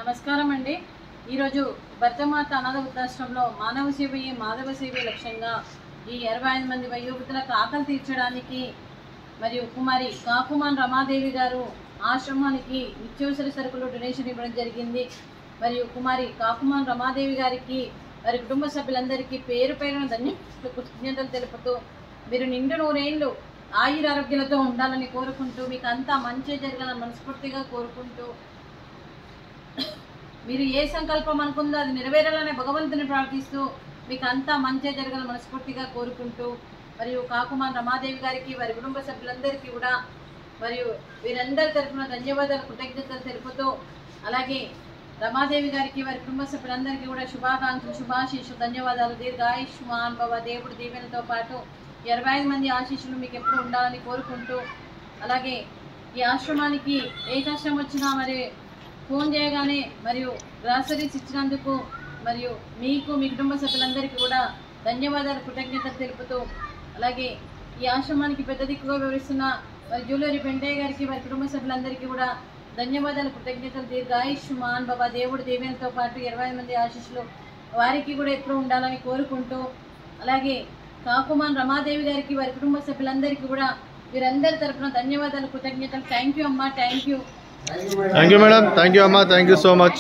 నమస్కారం అండి. ఈరోజు భర్తమాత అనాథ వృద్ధాశ్రమంలో మానవ సేవయే మాధవ సేవే లక్ష్యంగా ఈ 25 మంది వయోవృద్ధులకు ఆకలి తీర్చడానికి మరియు కుమారి కాకుమాన్ రమాదేవి గారు ఆశ్రమానికి నిత్యావసర సరుకులు డొనేషన్ ఇవ్వడం జరిగింది. మరియు కుమారి కాకుమాన్ రమాదేవి గారికి వారి కుటుంబ సభ్యులందరికీ పేరు పేరున కృతజ్ఞతలు తెలుపుతూ మీరు నిండు నూరేళ్లు ఆయురారోగ్యాలతో ఉండాలని కోరుకుంటూ మీకు అంతా మంచి జరగాలని మనస్ఫూర్తిగా కోరుకుంటూ మీరు ఏ సంకల్పం అనుకుందో అది నెరవేరాలనే భగవంతుని ప్రార్థిస్తూ మీకు అంతా మంచి జరగాలని మనస్ఫూర్తిగా కోరుకుంటూ మరియు కాకుమాన్ రమాదేవి గారికి వారి కుటుంబ సభ్యులందరికీ కూడా మరియు వీరందరి తరఫున ధన్యవాదాలు కృతజ్ఞతలు తెలుపుతూ అలాగే రమాదేవి గారికి వారి కుటుంబ సభ్యులందరికీ కూడా శుభాకాంక్షలు శుభాశీస్సు ధన్యవాదాలు. దీర్ఘాయుష్మాన్ భవ దేవుడి దీవెనతో పాటు 25 మంది ఆశీస్సులు మీకు ఎప్పుడు ఉండాలని కోరుకుంటూ అలాగే ఈ ఆశ్రమానికి ఏ కష్టం వచ్చినా మరి ఫోన్ చేయగానే మరియు గ్రాసరీస్ ఇచ్చినందుకు మరియు మీకు మీ కుటుంబ సభ్యులందరికీ కూడా ధన్యవాదాలు కృతజ్ఞతలు తెలుపుతూ అలాగే ఈ ఆశ్రమానికి పెద్ద దిక్కుగా వివరిస్తున్న మరి జ్యువెలరీ పెంటయ్య గారికి వారి కుటుంబ సభ్యులందరికీ కూడా ధన్యవాదాలు కృతజ్ఞతలు. దీర్ఘాయుష్మాన్ బాబా దేవుడి దీవెనతో పాటు 25 మంది ఆశీస్సులు వారికి కూడా ఎప్పుడు ఉండాలని కోరుకుంటూ అలాగే కాకుమాన్ రమాదేవి గారికి వారి కుటుంబ సభ్యులందరికీ కూడా వీరందరి తరఫున ధన్యవాదాలు కృతజ్ఞతలు. థ్యాంక్ యూ అమ్మా, thank you. Thank you madam, thank you amma, thank you so much.